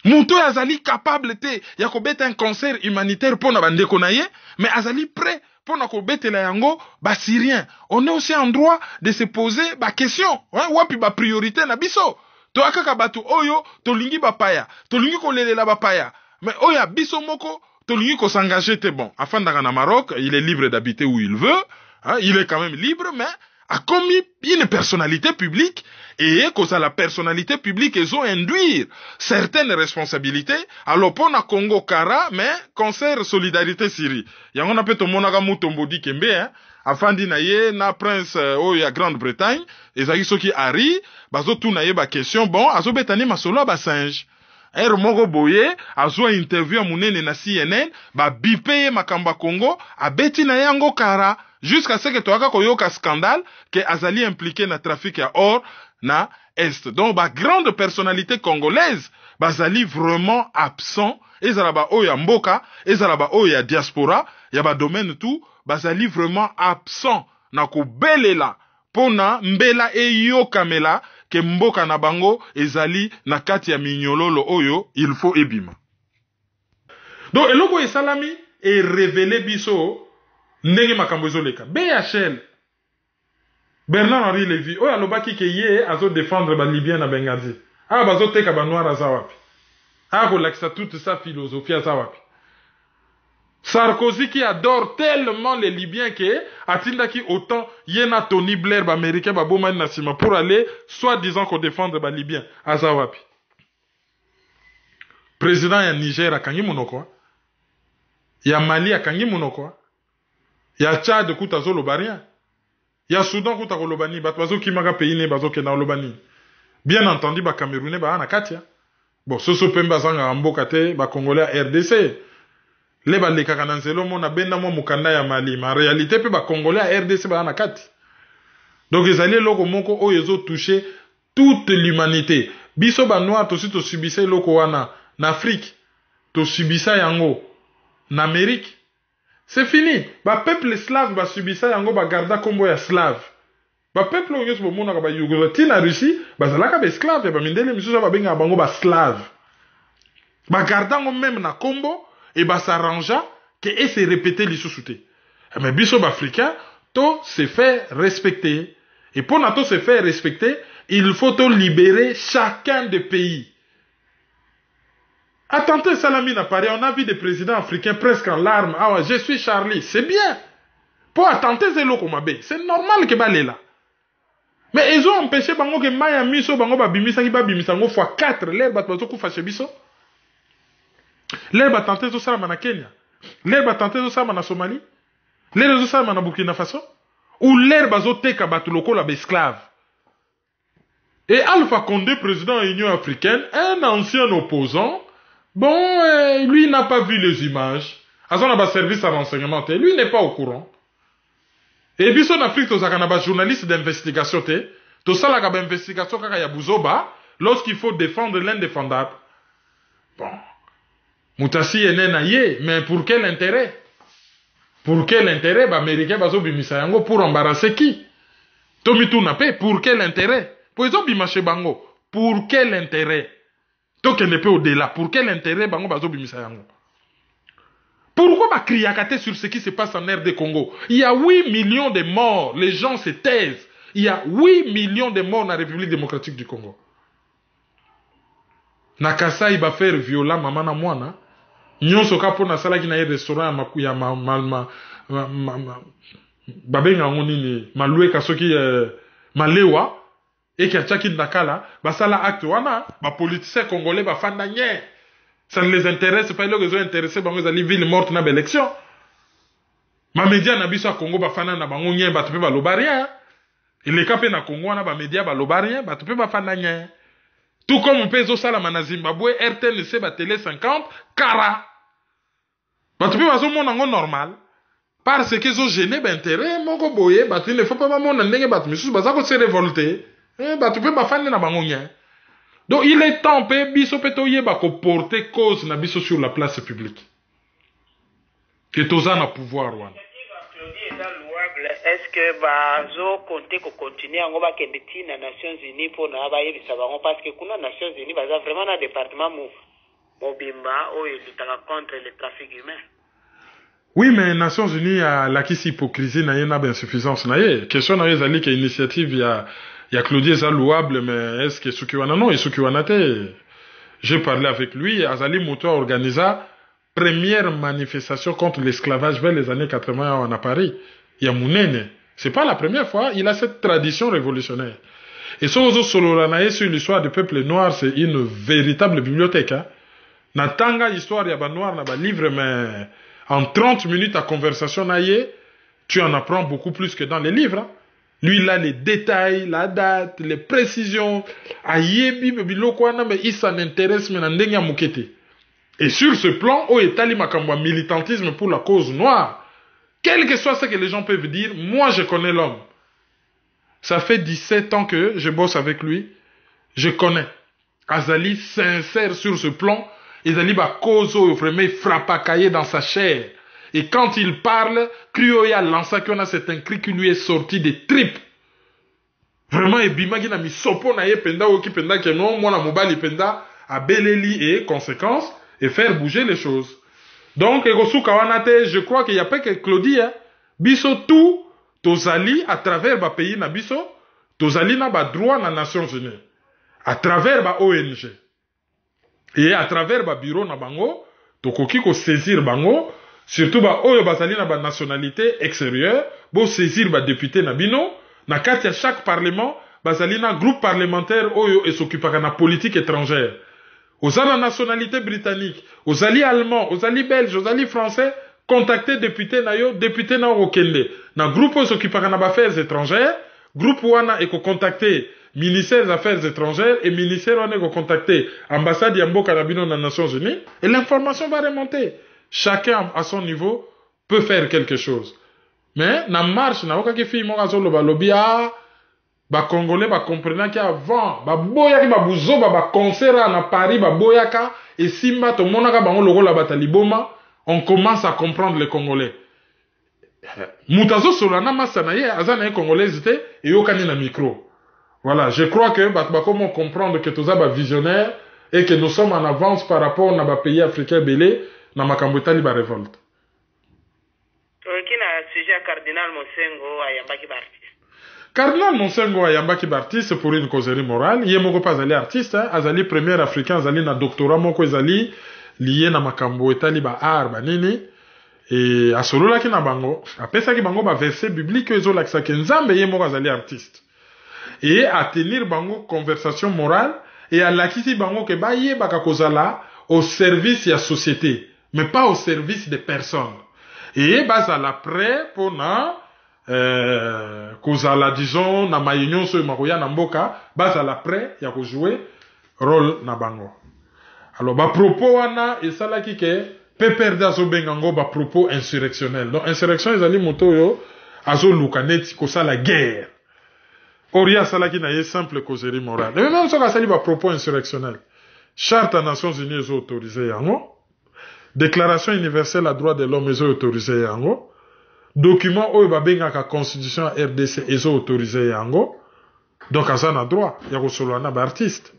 Muto azali capable te ya ko beta un concert humanitaire pour na bandeko na ye mais azali prêt pour na ko beta la yango ba syrien. On est aussi en droit de se poser ba question, hein, wapi ba priorité na biso. To akaka batu oyo to lingi ba paya, to lingi ko lelela ba paya. Mais oya biso moko to lingi ko s'engager te bon. Afin d'aller na Maroc, il est libre d'habiter où il veut. Hein, il est quand même libre, mais a commis une personnalité publique et que ça la personnalité publique ils ont induire certaines responsabilités. Alors pour na Congo Kara, mais concert solidarité Syrie. Yango na peto monaka mutombo di kembe hein. Afin na ye na prince oh ya Grande-Bretagne, ezaki soki ari, bazo tu na ye ba question bon, azo betani masolo ba singe. Moko boye, azo interview munene na CNN, ba bipe makamba Congo, a beti na yango Kara. Jusqu'à ce que toaka koyoka scandale que azali impliqué na trafic ya or na est. Donc ba grande personnalité congolaise bazali vraiment absent ezala ba oya mboka ezala ba oya diaspora ya ba domaine tout bazali vraiment absent na kobelela pona mbela eyokamela ke mboka na bango ezali na kati ya minyololo oyo il faut ebima. Donc eloko esalami e révélé biso ndenge makambo ezoleka. BHL Bernard-Henri Lévy oyo alobaki ke ye azo défendre ba Libyen na Benghazi. Ah bazo teka ba noir aza wapi. Ah kolakisa toute sa philosophie aza wapi. Sarkozy qui adore tellement les Libyens que atindaki autant yena Tony Blair ba américain ba bomani na sima pour aller soit disant qu'on défendre ba Libyens aza wapi. Président ya Niger akangi monoko. Ya Mali akangi monoko. Ya Tchad kuta zo lobarien. Ya Soudan kuta ko lobani bat bazo kimaka pays ne bazo kena lobani. Bien entendu ba Camerounais ba na katia. Bon soso pemba zanga mboka te ba Congolais RDC. Le ba leka kana nzelo mona benda mo mukanda ya Mali ma réalité pe ba Congolais RDC ba na kati. Donc ezali loko moko oyo ezo toucher toute l'humanité. Biso ba noir to sito subisa loko wana na Afrique. To subisa yango na Amérique. C'est fini. Ba peuple slave ba subisa yango ba garda kombo ya slave. Ba peuple oyo so mona ka ba Yougoslavie na Russie, ba zalaka ba esclave ba mindele misusu ba benga bango ba slave. Ba garda ngo même na kombo et ba s'arrangea que et se répéter lisusu te. Mais biso ba africain to se fait respecter. Et pour na to se faire respecter, il faut to libérer chacun des pays. Attenté Salamine à Paris, on a vu des présidents africains presque en larmes. Ah ouais, je suis Charlie, c'est bien. Pour attenter Zelo Komabe, c'est normal que balé là. Mais ils ont empêché bango que Maya Miso bango ba bimisa ki ba bimisa ngo fois 4 l'air bat bazo ku fache biso. L'air bat tenté zo sala na Kenya. L'air bat tenté zo sala na Somalie. L'air zo sala na Burkina Faso. Ou l'air bazo teka bat loko la esclave. Et Alpha Condé, président de l'Union africaine, un ancien opposant. Bon, lui n'a pas vu les images. Azon a service à renseignement, lui n'est pas au courant. Et puis en Afrique, tu as un journaliste d'investigation, tu as une investigation kaka ya buzoba, lorsqu'il faut défendre l'indéfendable. Bon. Moutassi est né mais pour quel intérêt? Pour quel intérêt, bah, américain, bazo bimisa yango pour embarrasser qui? Tomitou n'a pas, pour quel intérêt? Pour ils ont bimaché bango. Pour quel intérêt? Donc, elle n'est pas au-delà. Pour quel intérêt, bango bazo bimisa yango? Pourquoi ma criacate sur ce qui se passe en RD Congo? Il y a 8 millions de morts. Les gens se taisent. Il y a 8 millions de morts dans la République démocratique du Congo. Nakasa il va faire viola maman na mwana. Nyonso kapo na sala ki na restaurant ya babenga ngonini malue kasoki malewa et qui a tchaki ndakala basala acte wana ba politicien congolais ba fanda nye. Ça ne les intéresse pas, ils sont intéressés par les villes mortes dans l'élection. Ma média na biso Congo ba fana na bango nye ba tupe ba lobarien. Et les capés na Congo na ba média ba lobarien ba tupe ba fana nye. Tout comme on peut ça la na Zimbabwe, RTNC ba télé 50 kara. Ba tupe ba zo mon ngo normal. Parce qu'ils ont gêné ba intérêt moko boye ba tu ne faut pas ba mon ndenge ba tu misus ba za ko se révolter. Ba tupe ba fana na bango nye. Donc il est temps pe biso petoye ba ko porter cause na biso sur la place publique. Que toza na pouvoir wana. Est-ce que bazo compter ko continuer ngo ba kende tina Nations Unies pour na ba yebisa bango parce que kuna Nations Unies baza vraiment na département mobimba o elitaka contre le trafic humain. Oui, mais Nations Unies a la kisi hypocrisie na yena ba insuffisance na ye. Question na yezali ke initiative ya Claudie eza louable, mais est-ce que Sukiwana non, et Sukiwana te. J'ai parlé avec lui, Azali Mouto a organisé première manifestation contre l'esclavage vers les années 80 à Paris. Il y a Mounene. C'est pas la première fois, il a cette tradition révolutionnaire. Et Sozo Soloranae sur l'histoire du peuple noir, c'est une véritable bibliothèque. Hein. Natanga histoire yaba noir na ba livre, mais en 30 minutes à conversation naie, tu en apprends beaucoup plus que dans les livres. Hein. Lui, il a les détails, la date, les précisions. Ayebi, mais il s'en intéresse, mais n'endenya moukete. Et sur ce plan, au Etali Makamba militantisme pour la cause noire, quel que soit ce que les gens peuvent dire, moi je connais l'homme. Ça fait 17 ans que je bosse avec lui. Je connais. Azali sincère sur ce plan. Azali ba cause vraiment frappakaye dans sa chair. Et quand il parle, Krioya Lansakona, c'est un cri qui lui est sorti des tripes. Vraiment, et bimagi na mi sopo na ye penda oki penda ke non, moi na mobali penda a beleli et conséquences et faire bouger les choses. Donc, Egosu Kawanate, je crois qu'il n'y a pas que Claudie, hein. Biso tout, tozali à travers ba pays na biso, tozali na ba droit na Nations Unies. À travers ba ONG. Et à travers ba bureau na bango, tokoki ko saisir bango, surtout ba oyo bazali na ba nationalité extérieure, bo saisir ba député na bino, na kati ya chaque parlement, bazali na groupe parlementaire oyo et s'occupaka na politique étrangère. Aux la nationalité britannique, aux alliés allemands, aux alliés belges, aux alliés français, contacter député na yo, député na okende. Na groupe oyo s'occupaka na ba affaires étrangères, groupe wana eko contacter ministère des affaires étrangères et ministère wana eko contacter ambassade ya mboka na bino na Nations Unies et l'information va remonter. Chacun à son niveau peut faire quelque chose. Mais na marche na okaki fi mo kazo loba lobi ba congolais ba comprenant qu'avant ba boyaki ba buzoba ba concert na Paris ba boyaka et simba to monaka bango logo la bataliboma, on commence à comprendre les congolais. Mutazo solana masana ye azana congolais était et okani na micro. Voilà, je crois que ba comment comprendre que toza ba visionnaire et que nous sommes en avance par rapport na ba pays africains belé na makambo etali ba révolte. Kina sujet cardinal Monsengo ayambaki bartiste. Cardinal Monsengo ayambaki bartiste pour une causerie morale. Yé moko pas azali artiste, hein? Azali premier africain, azali na doctorat moko ezali lié na makambo etali ba art ba nini. Et asolola ki na bango, apesa ki bango ba verset biblique ezolakisa ke nzambe yé moko azali artiste. Et à tenir bango conversation morale et à lakisi bango ke ba yé baka kozala au service ya société, mais pas au service des personnes. Et bazala prêt pour na kozala disons na mayunion so makoya na mboka bazala prêt ya ko jouer rôle na bango. Alors ba propos wana esalaki ke peper dazo bengango ba propos insurrectionnel. Donc insurrection ezali moto yo azo lukaneti ko sala guerre. Oria salaki na ye simple causerie morale. Mais même so ka sali ba propos insurrectionnel. Charte des Nations Unies est autorisée yango. Déclaration universelle à droit de l'homme est autorisée yango. Document oyo babengaka constitution RDC est autorisé yango. Donc azana droit ya ko solana ba artiste.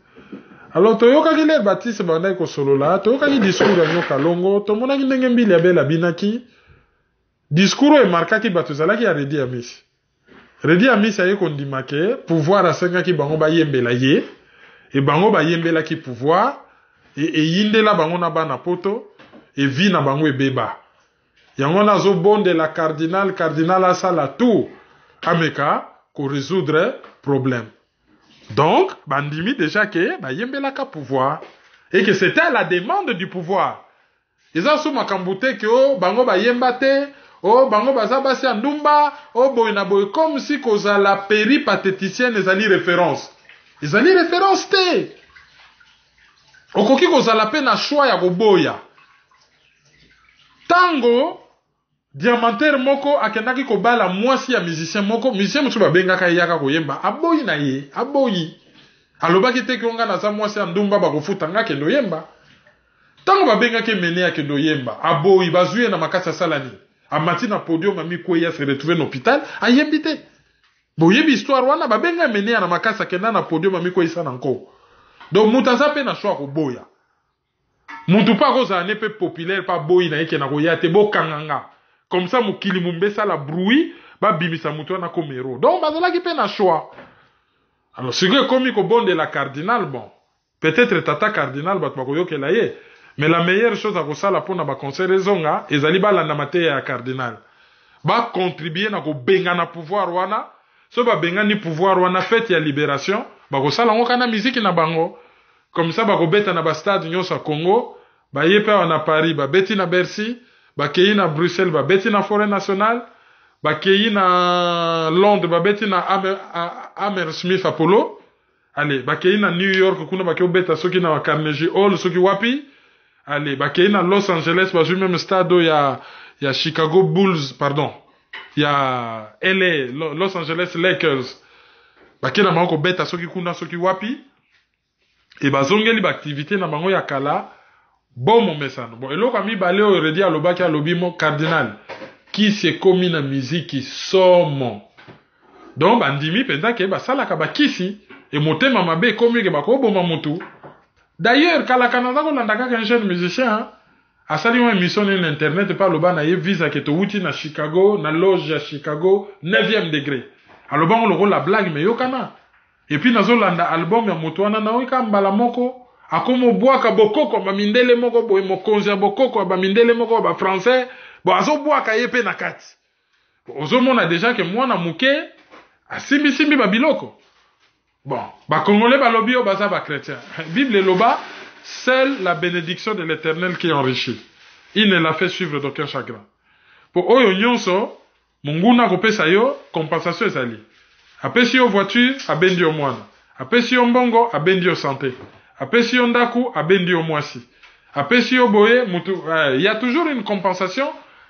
Alors toyoka ki le Baptiste bandai ko solola, toyoka ki discours ya nyoka longo, to mona ki ndenge mbili ya bela binaki. Discours e marquaki batuzala ki ya Redi Amis. Redi Amis aye kondimake pouvoir asenga ki bango ba yembela ye et bango ba yembela ki pouvoir et yindela bango na bana poto et vi na bango ebeba. Yango nazo bonde la cardinal asala tout ameka ko résoudre problème. Donc, bandimi déjà que ba yembela ka pouvoir et que c'était à la demande du pouvoir. Ils ont sous makambute que oh bango ba yembate, oh bango baza basi andumba, oh boyna boy comme si koza la péripatéticienne ezali référence. Ezali référence te. Okoki koza la pe na choix ya koboya. Tango diamantaire moko akendaki kobala mwasi ya musicien moko, musicien musu babengaka yaka koyemba, aboyi na ye, aboyi. Alobaki te konga na za mwasi ya ndumba bakofuta nga kendo yemba. Tango babengaki mene ya kendo yemba, aboyi bazuye na makasa salani. Amati na podium ami kweya se retrouver na hôpital, ayembi te. Boyebi histoire wana babenga mene ya na makasa kenda na podium ami kweya sana nko. Donc mutaza pe na choix koboya. Muntu pa koza ne pe populaire pa boyi na yeke na koya te bo kanganga. Comme ça mukili mumbesa la bruit ba bimisa mutu na komero. Donc bazala ki pe na choix. Alors ce que comme ko bonde la cardinal bon. Peut-être tata cardinal bat makoyo ke la ye. Mais la meilleure chose à kosala pona ba conseil rezonga ezali ba landa mate ya cardinal. Ba contribuer na ko benga na pouvoir wana. So ba benga ni pouvoir wana fête ya libération, ba kosala ngo kana musique na bango. Comme ça ba ko beta na ba stade nyonso ya Congo, ba yepe na Paris, ba beti na Bercy, ba keyi na Bruxelles, ba beti na Forêt Nationale, ba keyi na Londres, ba beti na Hammersmith Apollo. Allez, ba keyi na New York kuna ba ke beta soki na Carnegie Hall soki wapi. Allez, ba keyi na Los Angeles, ba ju même stade ya Chicago Bulls, pardon. Ya LA, Los Angeles Lakers. Ba keyi na bango beta soki kuna soki wapi. Et bazongeli ba activité na bango ya kala bon mon message. Bon eloko mi balé o redi alobaki alobi mo cardinal qui se commis na musique somo. Donc bandimi penza ke ba sala ka ba kisi et motema mabe komi ke ba ko boma mutu. D'ailleurs kala Canada ko landaka un jeune musicien a sali une émission sur internet par loba na ye visa ke to wuti na Chicago na loge à Chicago 9e degré. Aloba on le la blague mais yokana. Et puis nazo landa album ya moto wana na oika mbala moko akomo boaka bokoko ba mindele moko boye mokonzi ya bokoko ba mindele moko ba français bo azo boaka yepe na kati. Ozo mona déjà que moi na muke asimbi ba biloko. Bon, ba congolais ba lobi o baza ba chrétien. Bible loba seule la bénédiction de l'Éternel qui enrichit. Il ne l'a fait suivre d'aucun chagrin. Pour oyo nyonso munguna kopesa yo compensation ezali. Apesi yo voiture, abendi yo mwana. Apesi yo mbongo, abendi yo santé. Apesi yo ndaku, abendi yo mwasi. Apesi yo boye, mutu, y a toujours une compensation,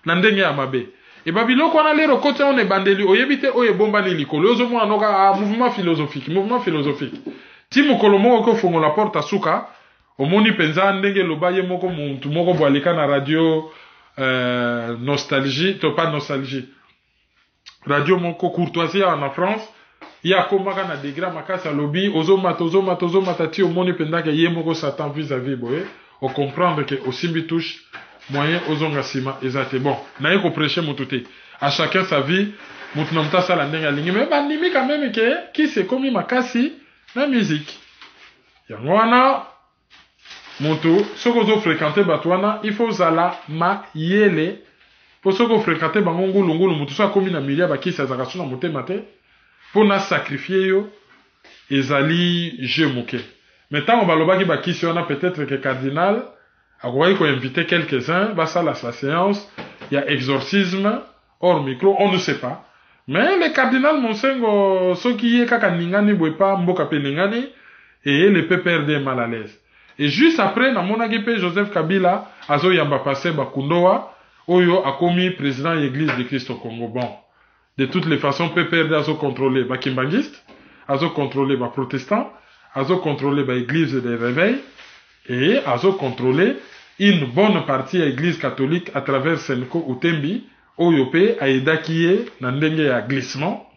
na ndenge ya mabe. Et babiloko wana lero kote on ebandeli, oyebite oye bomba ni likolo. Ozo mwana noka, mouvement philosophique. Ti mukolo moko ko fongo la porte asuka, omoni penza ndenge lobaye moko muntu moko boalika na radio, nostalgie, to pas nostalgie. Radio moko courtoisie en France. Ya komaka na degra makasa lobby ozomata ti omoni pendaka ye moko Satan vis-à-vis boye o comprendre que osimbi touche moyen ozonga sima ezate bon na ye ko prêcher mututé à chacun sa vie mutu na mta sala ndenga lingi mais bandimi quand même que qui c'est comme makasi na musique yango wana mutu soko zo fréquenter batwana il faut zala ma yele pour soko fréquenter bango ngulu mutu so komi na milia ba kisa zaka suna mutema te pour na sacrifier yo ezali jeu moké. Maintenant on va loba ki ba kisi on a peut-être que cardinal a ko inviter quelques-uns ba ça la séance, il y a exorcisme hors micro, on ne sait pas. Mais le cardinal Monsengo soki ye kaka ningani boepa mboka pe ningani et le peut perdre mal à l'aise. Et juste après na monaki pe Joseph Kabila azo yamba passer ba kundoa oyo akomi président de l'église de Christ au Congo. Bon. De toutes les façons, PPRD a contrôlé les kimbangistes, a contrôlé les protestants, a contrôlé les églises des réveils, et a contrôlé une bonne partie de l'église catholique à travers Senko ou Tembi, Oyope, Aïdakiye, Nandenge à glissement.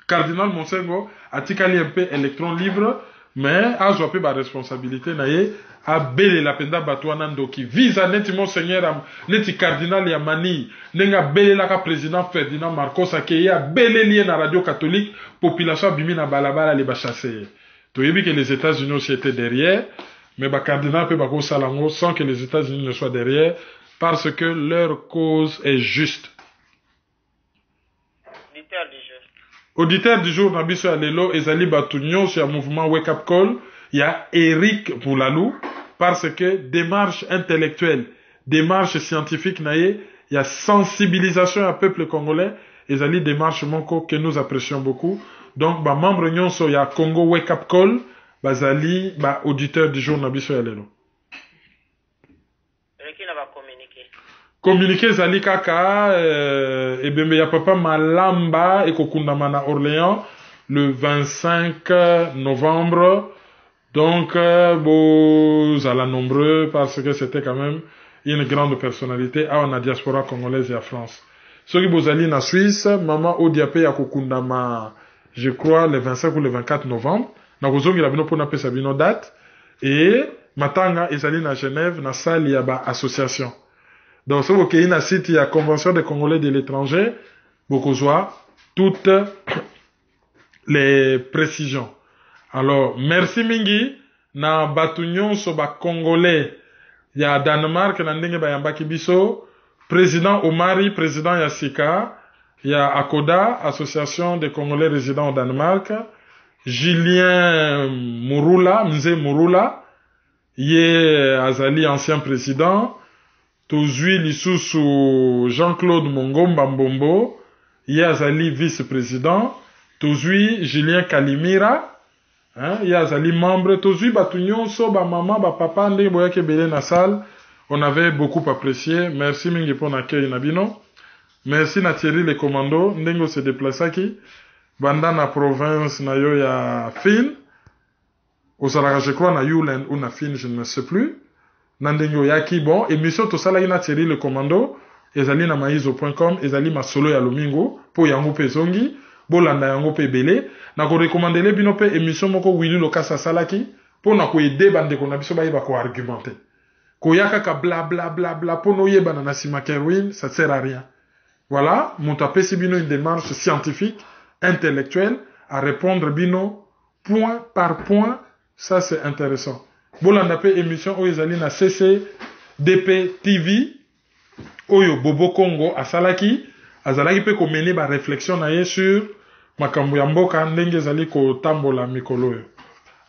Cardinal Monsengo a tikali un peu électron libre, mais azwa pe ba responsabilité na ye abelela penda bato wana ndoki visa neti monseigneur neti cardinal ya Mani ndenge abelelaka président Ferdinand Marcos akeye abeleli ye na radio catholique population abimi na balabala le bachasse ye toyebi que les États-Unis aussi étaient derrière mais ba cardinal pe bakosala yango sans que les États-Unis ne soient derrière parce que leur cause est juste. Auditeur du jour, Nabiso Alelo, Ezali Batugnon sur le mouvement Wake Up Call, il y a Eric Boulalou, parce que démarche intellectuelle, démarche scientifique, il y a sensibilisation à peuple congolais, Ezali démarche monko que nous apprécions beaucoup. Donc, bah, membre Nyonso, il y a Congo Wake Up Call, Bazali, bah, auditeur du jour, Nabiso Alelo. Communiqué Zali Kaka, et bien, il y a papa Malamba et Kokundamana Orléans le 25 novembre. Donc, vous allez nombreux parce que c'était quand même une grande personnalité à la diaspora congolaise et à France. Ceux qui vous allez en Suisse, maman Odiapé à Kokundama, je crois, le 25 ou le 24 novembre. Na kozongi la bino pona pesa bino date. Et matanga ezali na Genève, na salle ya ba association. Donc, si vous avez un site, il y a Convention des Congolais de l'étranger, vous avez toutes les précisions. Alors, merci Mingi, na Batunion soba Congolais, il y a Danemark, na ndenge bayambaki biso, président Omari, président Yassika, il y a Akoda, Association des Congolais résidents au Danemark, Julien Murula, Mze Murula, Yé Azali, ancien président, Tozui Lisusu Jean-Claude Mongomba Mbombo, Yazali vice-président, Tozui Julien Kalimira, Yazali membre, Tozui Batunion, Soba Maman, Papa, Ndé Boyake Belé Nassal, on avait beaucoup apprécié. Merci Mingi pour l'accueil Nabino. Merci na Thierry les commandos, Ndengo se déplaça qui, Banda na province na yo ya Fin, Osala je crois na Yulen ou na Fin, je ne sais plus. Nandengo yaki bon émission to sala ina Thierry le commando ezali na maizo.com ezali masolo ya lomingo po yango pe zongi bolanda yango pe belé na ko recommander bino pe émission moko Willy Lokasa salaki po na ko aider bande ko na biso ba yeba ko argumenter ko yaka ka bla bla bla bla po no yeba na sima Kerwin ça sert à rien. Voilà, mon tapé si bino une démarche scientifique intellectuelle à répondre bino point par point, ça c'est intéressant. Bolanda pe émission oyo ezali na CCDP TV oyo Bobo Congo asalaki azalaki pe ko mener ba réflexion na ye sur makambo ya mboka ndenge ezali ko tambola mikolo yo.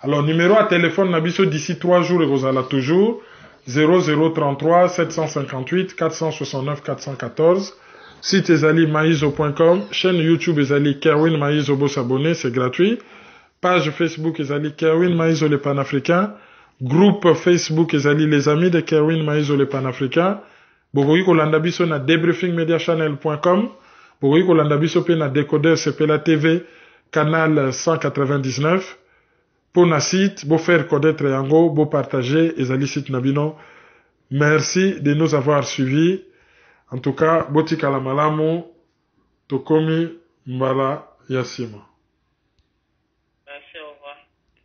Alors numéro à téléphone na biso d'ici 3 jours ezala toujours 0033 758 469 414 site ezali maizo.com, chaîne YouTube ezali Kerwin Maizo bo s'abonner, c'est gratuit. Page Facebook ezali Kerwin Maizo le panafricain. Groupe Facebook ezali les amis de Kerwin Maizo le panafricain. Bokoki kolanda biso na debriefingmediachannel.com. Bokoki kolanda biso pe na décodeur Sepela TV canal 199. Pour na site, bo faire connaître yango, bo partager ezali site nabino. Merci de nous avoir suivis. En tout cas, botika la malamu tokomi mbala yasima. Merci, au revoir.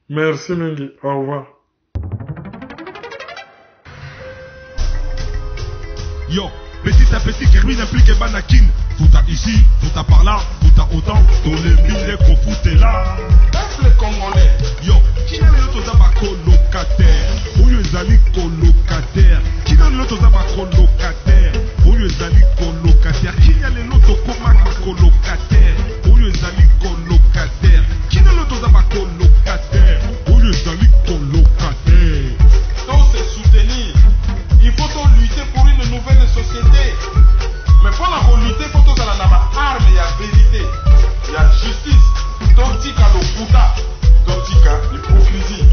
Merci Mingi, au revoir. Yo, petit à petit, Kerwin implique Banakin. Tout à ici, tout à par là, tout à autant. Tous les mille qu'on fout là. Peuple congolais. Yo, qui est l'autre zaba colocataire? Où les amis colocataires? Qui est l'autre zaba colocataire? Où les amis colocataires? Qui est l'autre colocataire? Où les amis colocataires? Qui est l'autre zaba colocataire? Où les amis colocataires? Donc c'est soutenir. Il faut lutter pour une nouvelle société. Mais pour la lutter, il faut que la arme, il y a vérité, il y a justice. Tontika lokuta, tontika l'hypocrisie.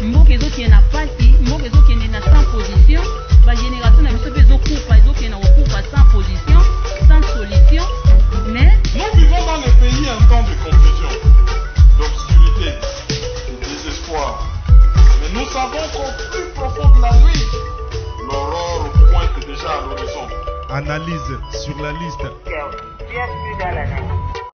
Mboka ezokende na pasi, mboka ezokende na sans position, ba génération na biso pe ezokufa, ezokende na kokufa sans position, sans solution. Mais nous vivons dans les pays un temps de confusion, d'obscurité, de désespoir. Mais nous savons qu'au plus profond de la nuit, l'aurore pointe déjà à l'horizon. Analyse sur la liste. Bienvenue dans la nuit.